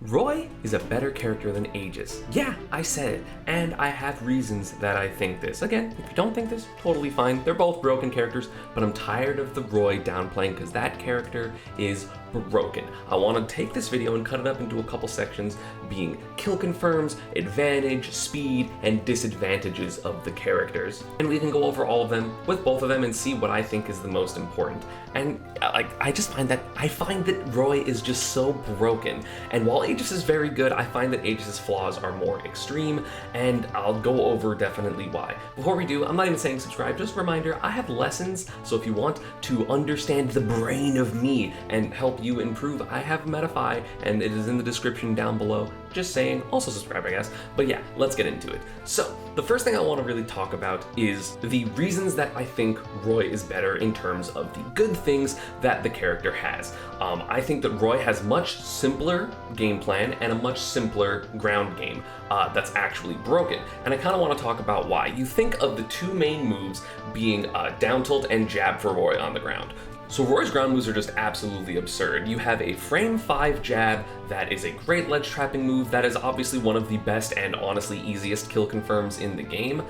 Roy is a better character than Aegis. Yeah, I said it, and I have reasons that I think this. Again, if you don't think this, totally fine. They're both broken characters, but I'm tired of the Roy downplaying because that character is broken. I want to take this video and cut it up into a couple sections, being kill confirms, advantage, speed, and disadvantages of the characters. And we can go over all of them with both of them and see what I think is the most important. And I find that Roy is just so broken. And while Aegis is very good, I find that Aegis' flaws are more extreme, and I'll go over definitely why. Before we do, I'm not even saying subscribe, just a reminder, I have lessons, so if you want to understand the brain of me and help you improve, I have Metafy, and it is in the description down below. Just saying, also subscribe, I guess. But yeah, let's get into it. So, the first thing I want to really talk about is the reasons that I think Roy is better in terms of the good things that the character has. I think that Roy has much simpler game plan and a much simpler ground game that's actually broken. And I kind of want to talk about why. You think of the two main moves being down tilt and jab for Roy on the ground. So Roy's ground moves are just absolutely absurd. You have a frame 5 jab that is a great ledge trapping move that is obviously one of the best and honestly easiest kill confirms in the game.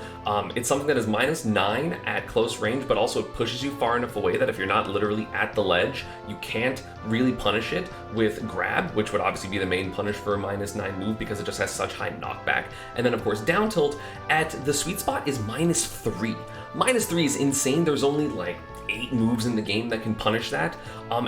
It's something that is -9 at close range, but also pushes you far enough away that if you're not literally at the ledge, you can't really punish it with grab, which would obviously be the main punish for a -9 move because it just has such high knockback. And then of course down tilt at the sweet spot is -3. -3 is insane. There's only like 8 moves in the game that can punish that.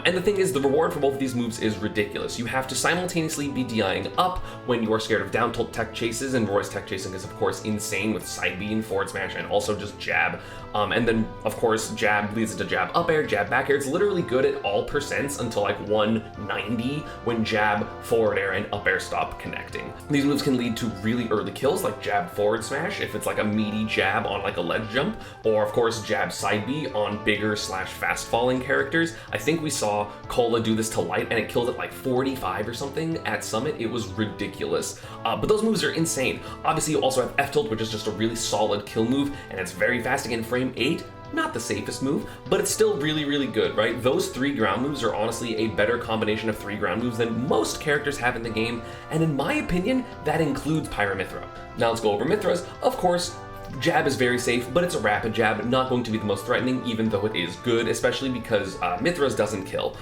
And the thing is, the reward for both of these moves is ridiculous. You have to simultaneously be DIing up when you are scared of down tilt tech chases, and Roy's tech chasing is of course insane with side B and forward smash and also just jab. And then of course jab leads into jab up air, jab back air. It's literally good at all percents until like 190 when jab, forward air, and up air stop connecting. These moves can lead to really early kills like jab forward smash if it's like a meaty jab on like a ledge jump, or of course jab side B on bigger / fast falling characters. I think we saw Cola do this to Light and it killed at like 45 or something at Summit. It was ridiculous. But those moves are insane. Obviously you also have F tilt, which is just a really solid kill move, and it's very fast. Again, frame 8. Not the safest move, but it's still really, really good, right? Those 3 ground moves are honestly a better combination of 3 ground moves than most characters have in the game, and in my opinion, that includes Pyra Mythra. Now let's go over Mythra's. Of course, jab is very safe, but it's a rapid jab, not going to be the most threatening, even though it is good, especially because Mythra's doesn't kill.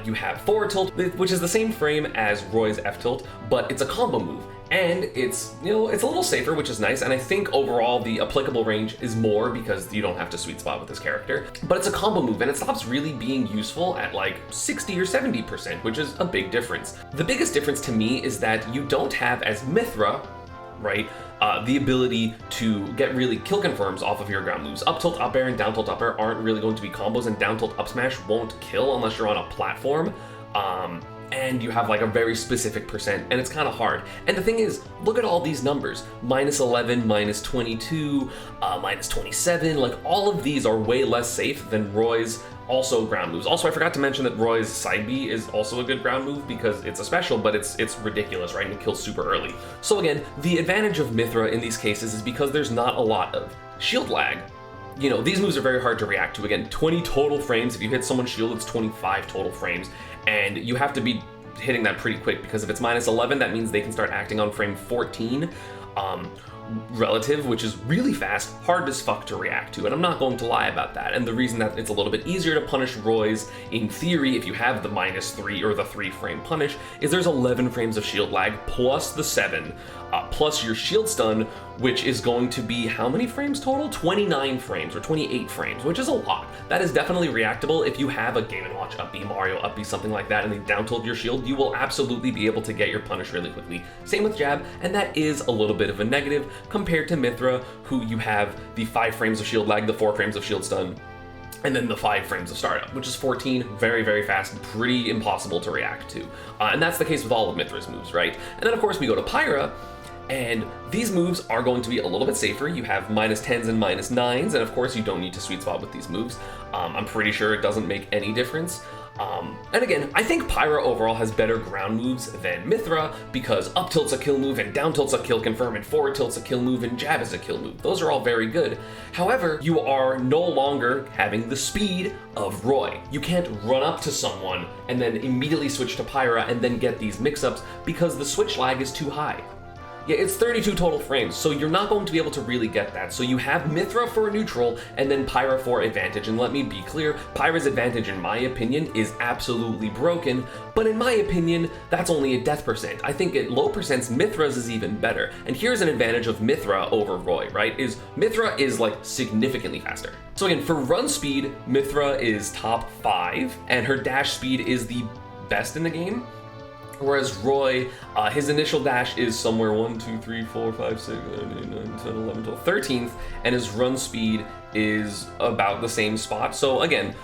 You have forward tilt, which is the same frame as Roy's F tilt, but it's a combo move. And it's, it's a little safer, which is nice, and I think overall the applicable range is more because you don't have to sweet spot with this character. But it's a combo move, and it stops really being useful at like 60 or 70%, which is a big difference. The biggest difference to me is that you don't have, as Mythra, right, the ability to get really kill confirms off of your ground moves. Up tilt, up air, and down tilt, up air aren't really going to be combos, and down tilt, up smash won't kill unless you're on a platform. And you have like a very specific percent, and it's kind of hard. And the thing is, look at all these numbers. -11, -22, -27, like all of these are way less safe than Roy's also ground moves. Also, I forgot to mention that Roy's side B is also a good ground move because it's a special, but it's ridiculous, right? And it kills super early. So again, the advantage of Mythra in these cases is because there's not a lot of shield lag. These moves are very hard to react to. Again, 20 total frames. If you hit someone's shield, it's 25 total frames. And you have to be hitting that pretty quick because if it's -11, that means they can start acting on frame 14. Relative, which is really fast, hard as fuck to react to, and I'm not going to lie about that. And the reason that it's a little bit easier to punish Roy's, in theory, if you have the -3 or the 3 frame punish, is there's 11 frames of shield lag plus the 7, plus your shield stun, which is going to be how many frames total? 29 frames or 28 frames, which is a lot. That is definitely reactable. If you have a Game & Watch up B, Mario up B, something like that, and they down tilt your shield, you will absolutely be able to get your punish really quickly. Same with jab, and that is a little bit of a negative compared to Mythra, who you have the 5 frames of shield lag, the 4 frames of shield stun, and then the 5 frames of startup, which is 14, very, very fast, pretty impossible to react to. And that's the case with all of Mythra's moves, right? And then of course we go to Pyra, and these moves are going to be a little bit safer. You have -10s and -9s, and of course you don't need to sweet spot with these moves. I'm pretty sure it doesn't make any difference. And again, I think Pyra overall has better ground moves than Mythra because up tilt's a kill move and down tilt's a kill confirm and forward tilt's a kill move and jab is a kill move. Those are all very good. However, you are no longer having the speed of Roy. You can't run up to someone and then immediately switch to Pyra and then get these mix-ups because the switch lag is too high. Yeah, it's 32 total frames, so you're not going to be able to really get that. So you have Mythra for a neutral, and then Pyra for advantage. And let me be clear, Pyra's advantage, in my opinion, is absolutely broken, but in my opinion, that's only a death percent. I think at low percents, Mythra's is even better. And here's an advantage of Mythra over Roy, right? Is Mythra is like significantly faster. So again, for run speed, Mythra is top 5, and her dash speed is the best in the game. Whereas Roy, his initial dash is somewhere 1, 2, 3, 4, 5, 6, 7, 8, 9, 10, 11, 12, 13th, and his run speed is about the same spot. So again,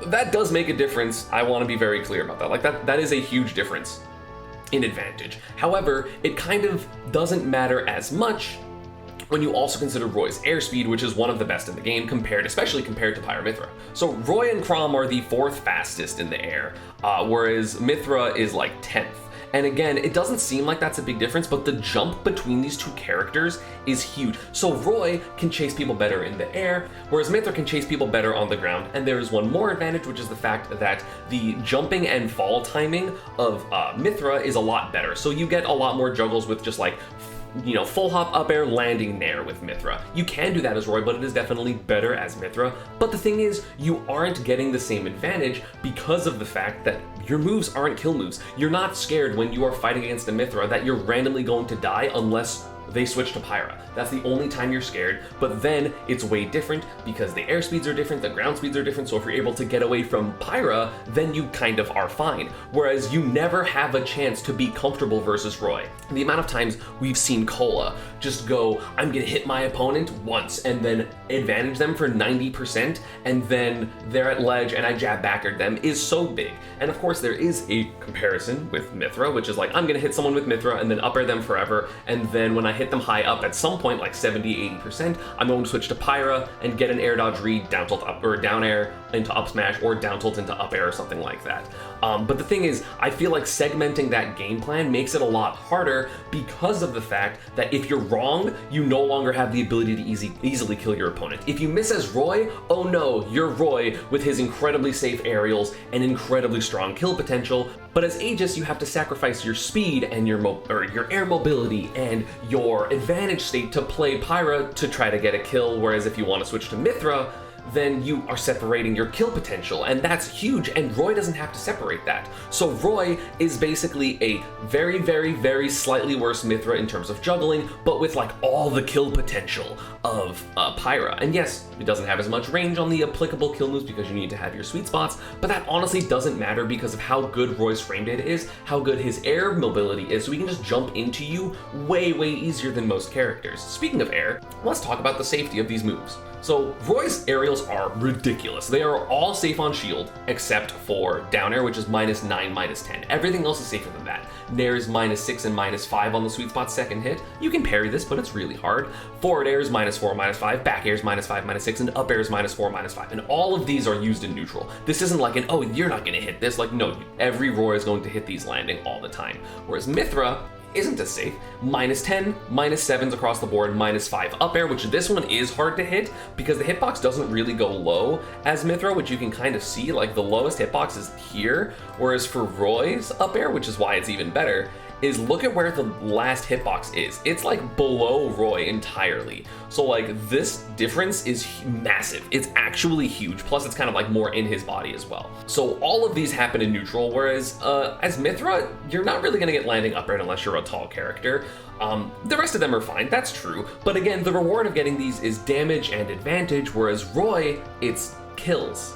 that does make a difference. I want to be very clear about that. Like that is a huge difference in advantage. However, it kind of doesn't matter as much when you also consider Roy's airspeed, which is one of the best in the game, especially compared to Pyra Mythra. So Roy and Chrom are the 4th fastest in the air, whereas Mythra is like 10th. And again, it doesn't seem like that's a big difference, but the jump between these two characters is huge. So Roy can chase people better in the air, whereas Mythra can chase people better on the ground. And there is one more advantage, which is the fact that the jumping and fall timing of Mythra is a lot better. So you get a lot more juggles with just like full hop up air landing nair with Mythra. You can do that as Roy, but it is definitely better as Mythra. But the thing is, you aren't getting the same advantage because of the fact that your moves aren't kill moves. You're not scared when you are fighting against a Mythra that you're randomly going to die unless they switch to Pyra. That's the only time you're scared, but then it's way different because the air speeds are different, the ground speeds are different, so if you're able to get away from Pyra, then you kind of are fine. Whereas you never have a chance to be comfortable versus Roy. The amount of times we've seen Cola just go, I'm gonna hit my opponent once and then advantage them for 90%, and then they're at ledge and I jab back at them is so big. And of course there is a comparison with Mythra, which is like, I'm gonna hit someone with Mythra and then up air them forever, and then when I hit them high up at some point, like 70-80%, I'm going to switch to Pyra and get an air dodge read, down tilt up, or down air into up smash, or down tilt into up air or something like that. But the thing is, I feel like segmenting that game plan makes it a lot harder because of the fact that if you're wrong, you no longer have the ability to easily kill your opponent. If you miss as Roy, oh no, you're Roy with his incredibly safe aerials and incredibly strong kill potential. But as Aegis, you have to sacrifice your speed and your air mobility and your advantage state to play Pyra to try to get a kill, whereas if you want to switch to Mythra, then you are separating your kill potential, and that's huge, and Roy doesn't have to separate that. So Roy is basically a very, very, very slightly worse Mythra in terms of juggling, but with like all the kill potential of Pyra. And yes, it doesn't have as much range on the applicable kill moves because you need to have your sweet spots, but that honestly doesn't matter because of how good Roy's frame data is, how good his air mobility is, so he can just jump into you way, way easier than most characters. Speaking of air, let's talk about the safety of these moves. So Roy's aerials are ridiculous. They are all safe on shield, except for down air, which is -9, -10. Everything else is safer than that. Nair is -6 and -5 on the sweet spot second hit. You can parry this, but it's really hard. Forward air is -4, -5, back air is -5, -6, and up air is -4, -5. And all of these are used in neutral. This isn't like an, oh, you're not gonna hit this. Like, no, every Roy is going to hit these landing all the time. Whereas Mythra isn't as safe. -10, -7s across the board, -5 up air, which this one is hard to hit because the hitbox doesn't really go low as Mythra, which you can kind of see, like the lowest hitbox is here, whereas for Roy's up air, which is why it's even better, is look at where the last hitbox is. It's like below Roy entirely. So like this difference is massive. It's actually huge. Plus it's kind of like more in his body as well. So all of these happen in neutral, whereas as Mythra, you're not really gonna get landing up air unless you're a tall character. The rest of them are fine, that's true. But again, the reward of getting these is damage and advantage, whereas Roy, it's kills.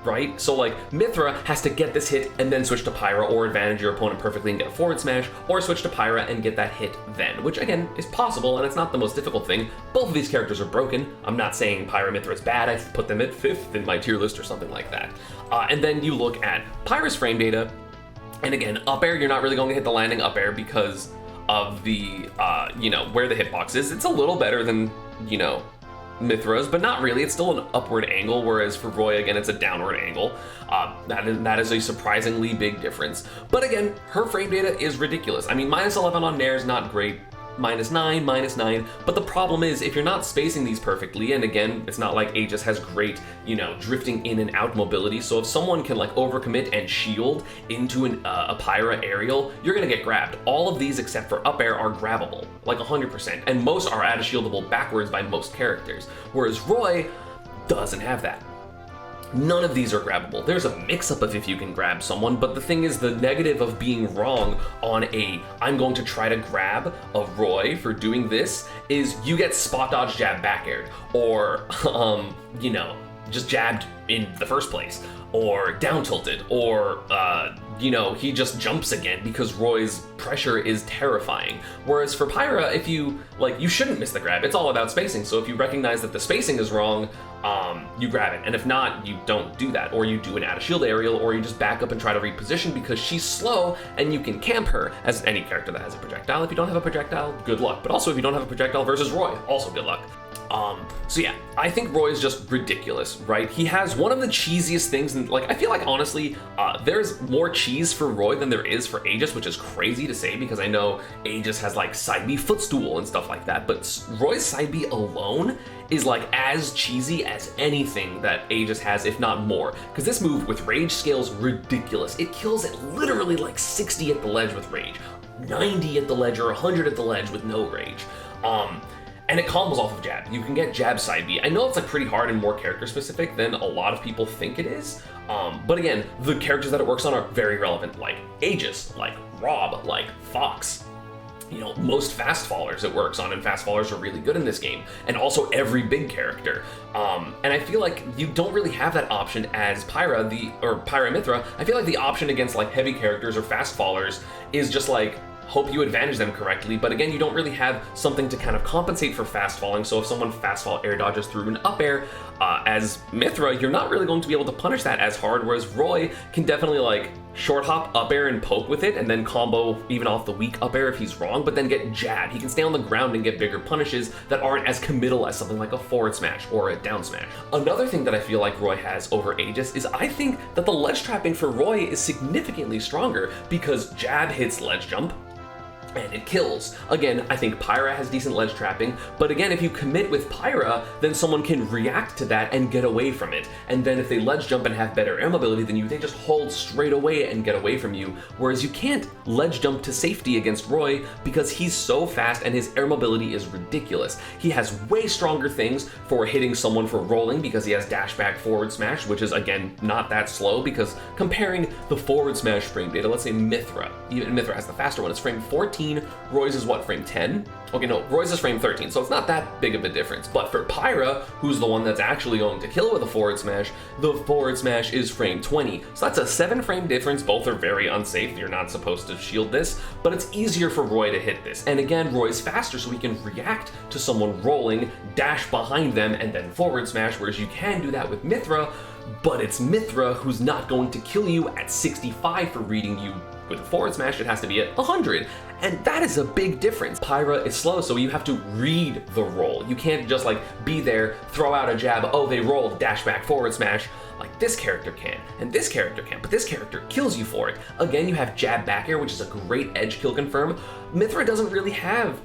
Right? So like Mythra has to get this hit and then switch to Pyra, or advantage your opponent perfectly and get a forward smash, or switch to Pyra and get that hit then, which again is possible and it's not the most difficult thing. Both of these characters are broken. I'm not saying Pyra Mythra is bad, I put them at 5th in my tier list or something like that. And then you look at Pyra's frame data, and again, up air, you're not really going to hit the landing up air because of the, where the hitbox is. It's a little better than, Mythra's, but not really. It's still an upward angle, whereas for Roy, again, it's a downward angle. That is a surprisingly big difference. But again, her frame data is ridiculous. I mean, -11 on Nair is not great. -9, -9, but the problem is if you're not spacing these perfectly, and again, it's not like Aegis has great, drifting in and out mobility, so if someone can like overcommit and shield into a Pyra aerial, you're gonna get grabbed. All of these except for up air are grabbable, like 100%, and most are shieldable backwards by most characters, whereas Roy doesn't have that. None of these are grabbable. There's a mix-up of if you can grab someone, but the thing is, the negative of being wrong on I'm going to try to grab a Roy for doing this is you get spot dodge jab back aired, or, just jabbed in the first place, or down tilted, or, he just jumps again because Roy's pressure is terrifying. Whereas for Pyra, if you shouldn't miss the grab. It's all about spacing. So if you recognize that the spacing is wrong, you grab it. And if not, you don't do that. Or you do an out of shield aerial, or you just back up and try to reposition because she's slow and you can camp her as any character that has a projectile. If you don't have a projectile, good luck. But also if you don't have a projectile versus Roy, also good luck. So yeah, I think Roy is just ridiculous, right? He has one of the cheesiest things, and I feel like honestly, there's more cheese for Roy than there is for Aegis, which is crazy to say because I know Aegis has like side B footstool and stuff like that, but Roy's side B alone is like as cheesy as anything that Aegis has, if not more. Because this move with rage scales ridiculous. It kills it literally like 60 at the ledge with rage, 90 at the ledge, or 100 at the ledge with no rage. And it combos off of jab. You can get jab side B. I know it's like pretty hard and more character specific than a lot of people think it is. But again, the characters that it works on are very relevant, like Aegis, like Rob, like Fox. Most fast fallers it works on, and fast fallers are really good in this game. And also every big character. And I feel like you don't really have that option as Pyra, Pyra Mythra. I feel like the option against like heavy characters or fast fallers is just like, hope you advantage them correctly, but again, you don't really have something to kind of compensate for fast falling, so if someone fast fall air dodges through an up air, as Mythra, you're not really going to be able to punish that as hard, whereas Roy can definitely like short hop up air and poke with it, and then combo even off the weak up air if he's wrong, but then get jab. He can stay on the ground and get bigger punishes that aren't as committal as something like a forward smash or a down smash. Another thing that I feel like Roy has over Aegis is I think that the ledge trapping for Roy is significantly stronger because jab hits ledge jump, and it kills. Again, I think Pyra has decent ledge trapping, but again, if you commit with Pyra, then someone can react to that and get away from it. And then if they ledge jump and have better air mobility than you, they just hold straight away and get away from you. Whereas you can't ledge jump to safety against Roy because he's so fast and his air mobility is ridiculous. He has way stronger things for hitting someone for rolling because he has dash back forward smash, which is again, not that slow because comparing the forward smash frame data, let's say Mythra, even Mythra has the faster one, it's frame 14, Roy's is what, frame 10? Okay, no, Roy's is frame 13, so it's not that big of a difference. But for Pyra, who's the one that's actually going to kill with a forward smash, the forward smash is frame 20. So that's a 7 frame difference. Both are very unsafe. You're not supposed to shield this, but it's easier for Roy to hit this. And again, Roy's faster, so he can react to someone rolling, dash behind them, and then forward smash, whereas you can do that with Mythra, but it's Mythra who's not going to kill you at 65 for reading you with a forward smash. It has to be at 100, and that is a big difference. Pyra is slow, so you have to read the roll. You can't just like be there, throw out a jab, oh they rolled, dash back forward smash, like this character can, and this character can, but this character kills you for it. Again, you have jab back air, which is a great edge kill confirm. Mythra doesn't really have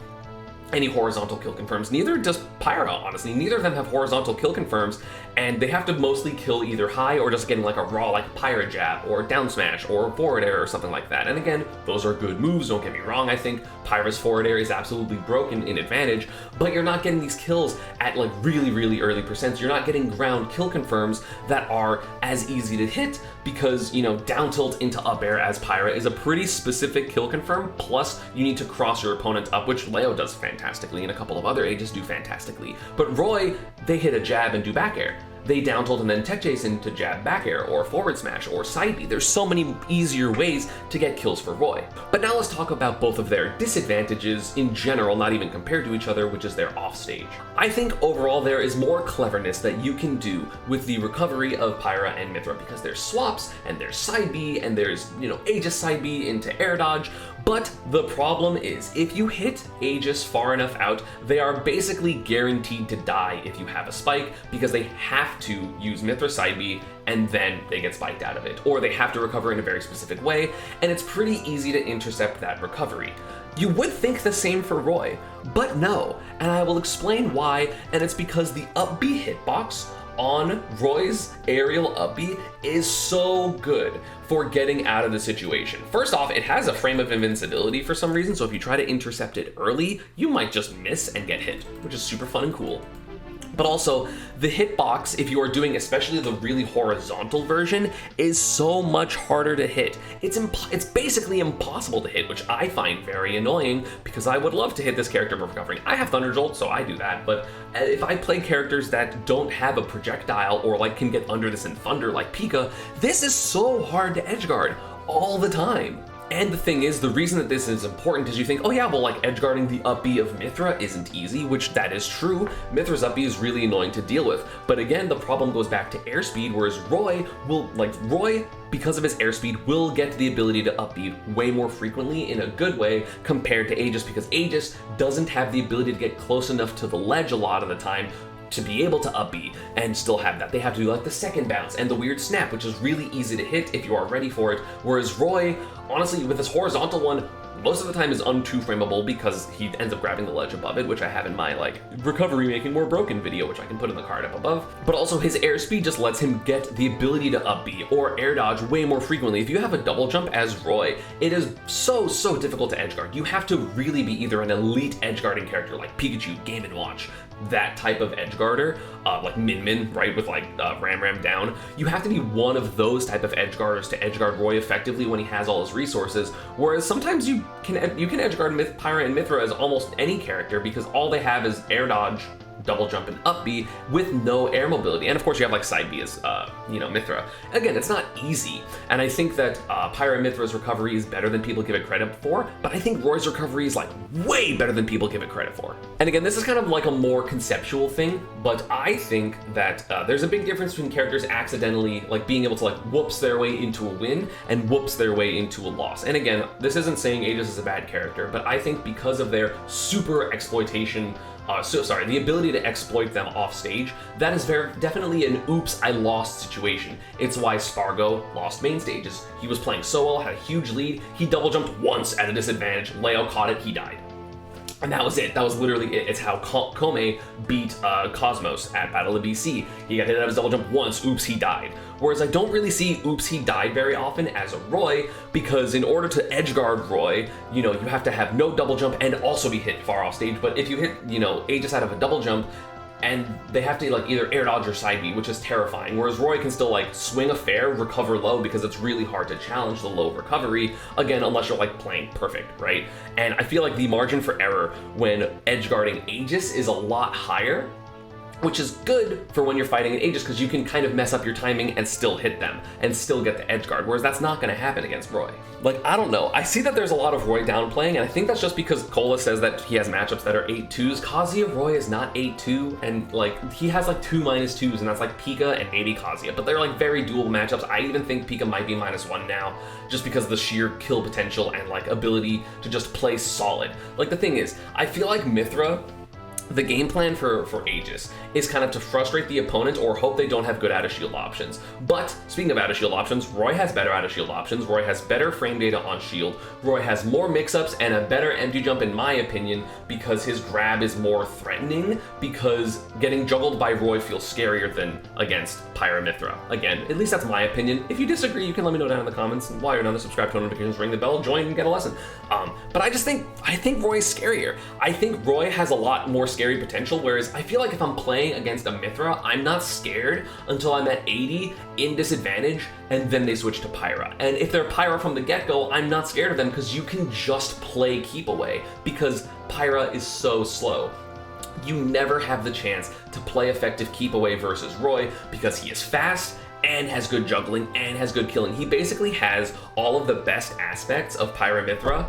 any horizontal kill confirms, neither does Pyra, honestly. Neither of them have horizontal kill confirms, and they have to mostly kill either high or just getting like a raw like Pyra jab or down smash or forward air or something like that. And again, those are good moves, don't get me wrong. I think Pyra's forward air is absolutely broken in advantage, but you're not getting these kills at like really, really early percents. You're not getting ground kill confirms that are as easy to hit because, down tilt into up air as Pyra is a pretty specific kill confirm, plus you need to cross your opponent up, which Leo does fantastically and a couple of other Aegis do fantastically. But Roy, they hit a jab and do back air. they down tilt and then tech chase into jab back air or forward smash or side B. There's so many easier ways to get kills for Roy. But now let's talk about both of their disadvantages in general, not even compared to each other, which is their offstage. I think overall there is more cleverness that you can do with the recovery of Pyra and Mythra, because there's swaps and there's side B and there's, Aegis side B into air dodge. But the problem is, if you hit Aegis far enough out, they are basically guaranteed to die if you have a spike, because they have to use Mythra side B and then they get spiked out of it, or they have to recover in a very specific way, and it's pretty easy to intercept that recovery. You would think the same for Roy, but no, and I will explain why, and it's because the up B hitbox on Roy's aerial up B is so good for getting out of the situation. First off, it has a frame of invincibility for some reason, so if you try to intercept it early, you might just miss and get hit, which is super fun and cool. But also, the hitbox, if you are doing especially the really horizontal version, is so much harder to hit. It's basically impossible to hit, which I find very annoying, because I would love to hit this character for recovering. I have Thunder Jolt, so I do that, but if I play characters that don't have a projectile or can get under this in Thunder like Pika, this is so hard to edgeguard all the time. And the thing is, the reason that this is important is you think, oh yeah, well edgeguarding the up B of Mythra isn't easy, which that is true. Mythra's up B is really annoying to deal with. But again, the problem goes back to airspeed, whereas Roy, because of his airspeed, will get the ability to up B way more frequently in a good way compared to Aegis, because Aegis doesn't have the ability to get close enough to the ledge a lot of the time to be able to up B and still have that. They have to do the second bounce and the weird snap, which is really easy to hit if you are ready for it. Whereas Roy, honestly, with his horizontal one, most of the time is un-2 frameable because he ends up grabbing the ledge above it, which I have in my recovery making more broken video, which I can put in the card up above. But also his airspeed just lets him get the ability to up B or air dodge way more frequently. If you have a double jump as Roy, it is so difficult to edgeguard. You have to really be either an elite edgeguarding character like Pikachu, Game & Watch, that type of edgeguarder, like Min, right, with Ram down. You have to be one of those type of edgeguarders to edgeguard Roy effectively when he has all his resources, whereas sometimes you can edgeguard Pyra and Mythra as almost any character, because all they have is air dodge, double jump, and up B with no air mobility. And of course you have side B as Mythra. Again, it's not easy, and I think that Pyra and Mythra's recovery is better than people give it credit for, but I think Roy's recovery is way better than people give it credit for. And again, this is kind of a more conceptual thing, but I think that there's a big difference between characters accidentally being able to whoops their way into a win and whoops their way into a loss. And again, this isn't saying Aegis is a bad character, but I think because of their super exploitation, the ability to exploit them off stage, that is definitely an oops, I lost situation. It's why Spargo lost main stages. He was playing so well, had a huge lead, he double jumped once at a disadvantage, Leo caught it, he died. And that was it. That was literally it. It's how Kome beat Cosmos at Battle of BC. He got hit out of his double jump once, oops, he died. Whereas I don't really see oops, he died very often as a Roy, because in order to edgeguard Roy, you have to have no double jump and also be hit far off stage. But if you hit, Aegis out of a double jump, and they have to either air dodge or side B, which is terrifying, whereas Roy can still swing a fair, recover low, because it's really hard to challenge the low recovery, again, unless you're playing perfect, right? And I feel the margin for error when edgeguarding Aegis is a lot higher, which is good for when you're fighting an Aegis, because you can kind of mess up your timing and still hit them and still get the edge guard, whereas that's not going to happen against Roy. I don't know. I see that there's a lot of Roy downplaying, and I think that's just because Cola says that he has matchups that are 8-2s. Kazuya Roy is not 8-2, and he has 2 -2s, and that's Pika and maybe Kazuya, but they're very dual matchups. I even think Pika might be -1 now, just because of the sheer kill potential and ability to just play solid. The thing is, I feel Mythra, the game plan for Aegis is kind of to frustrate the opponent or hope they don't have good out-of-shield options. But speaking of out-of-shield options, Roy has better out-of-shield options. Roy has better frame data on shield. Roy has more mix-ups and a better empty jump, in my opinion, because his grab is more threatening, because getting juggled by Roy feels scarier than against Pyra Mythra. Again, at least that's my opinion. If you disagree, you can let me know down in the comments. And while you're not subscribed to notifications, ring the bell, join, and get a lesson. But I think Roy's scarier. I think Roy has a lot more scary potential, whereas I feel if I'm playing against a Mythra, I'm not scared until I'm at 80 in disadvantage, and then they switch to Pyra. And if they're Pyra from the get-go, I'm not scared of them, because you can just play keep away, because Pyra is so slow. you never have the chance to play effective keep away versus Roy because he is fast and has good juggling and has good killing. He basically has all of the best aspects of Pyra Mythra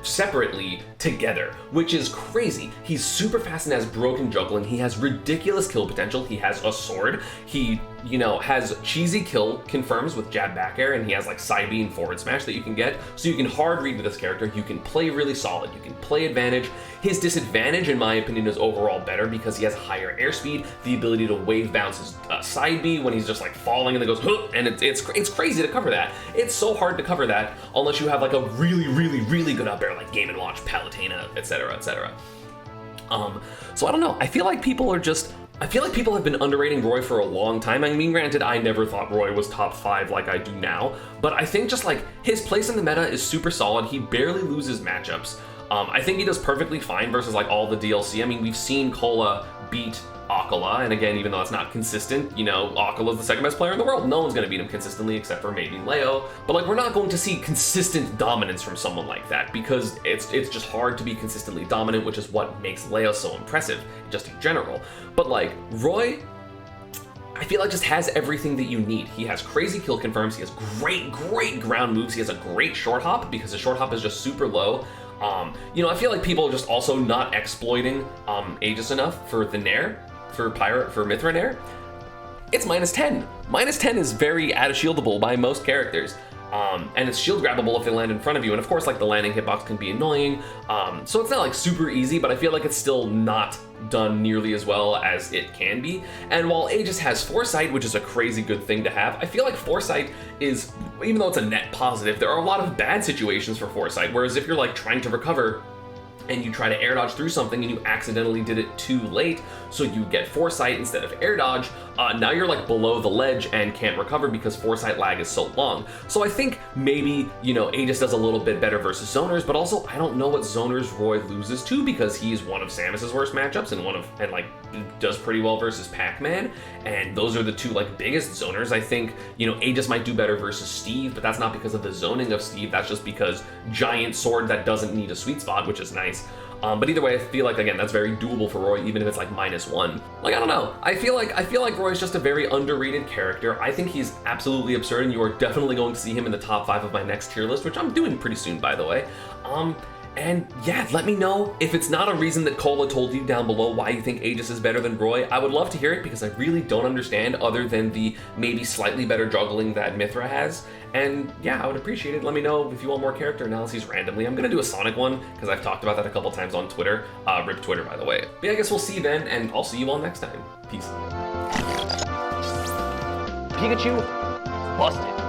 separately together, which is crazy. He's super fast and has broken juggling. He has ridiculous kill potential. He has a sword. He, you know, has cheesy kill confirms with jab back air, and he has like side B and forward smash that you can get. So you can hard read with this character. You can play really solid. You can play advantage. His disadvantage, in my opinion, is overall better because he has higher airspeed, the ability to wave bounce his side B when he's just like falling and then goes, huh, and it's crazy to cover that. It's so hard to cover that unless you have like a really good up air like Game & Watch, Palutena, etc., etc. So I don't know. I feel like people have been underrating Roy for a long time. I mean, granted, I never thought Roy was top 5 like I do now, but I think just like his place in the meta is super solid. He barely loses matchups. I think he does perfectly fine versus like all the DLC. I mean, we've seen Cola beat Akala, and again, even though it's not consistent, you know, Akala's the second best player in the world. No one's going to beat him consistently except for maybe Leo. But like, we're not going to see consistent dominance from someone like that because it's just hard to be consistently dominant, which is what makes Leo so impressive, just in general. But like, Roy, I feel like just has everything that you need. He has crazy kill confirms. He has great ground moves. He has a great short hop because his short hop is just super low. You know, I feel like people are just also not exploiting Aegis enough for the Nair, for Mythra Nair. It's -10. -10 is very out-of-shieldable by most characters. And it's shield grabbable if they land in front of you. And of course, like, the landing hitbox can be annoying. So it's not like super easy, but I feel like it's still not done nearly as well as it can be. And while Aegis has Foresight, which is a crazy good thing to have, I feel like Foresight is, even though it's a net positive, there are a lot of bad situations for Foresight. Whereas if you're like trying to recover and you try to air dodge through something and you accidentally did it too late, so you get Foresight instead of air dodge, now you're like below the ledge and can't recover because Foresight lag is so long. So I think maybe, you know, Aegis does a little bit better versus zoners, but also I don't know what zoners Roy loses to because he's one of Samus's worst matchups and like does pretty well versus Pac-Man, and those are the two like biggest zoners. I think, you know, Aegis might do better versus Steve, but that's not because of the zoning of Steve, that's just because giant sword that doesn't need a sweet spot, which is nice. But either way, I feel like, again, that's very doable for Roy, even if it's like -1. Like, I don't know. I feel like Roy's just a very underrated character. I think he's absolutely absurd, and you are definitely going to see him in the top 5 of my next tier list, which I'm doing pretty soon, by the way. And yeah, let me know if it's not a reason that Cola told you down below why you think Aegis is better than Roy. I would love to hear it because I really don't understand other than the maybe slightly better juggling that Mythra has. And yeah, I would appreciate it. Let me know if you want more character analyses randomly. I'm gonna do a Sonic one because I've talked about that a couple times on Twitter. RIP Twitter, by the way. But yeah, I guess we'll see you then, and I'll see you all next time. Peace. Pikachu, busted.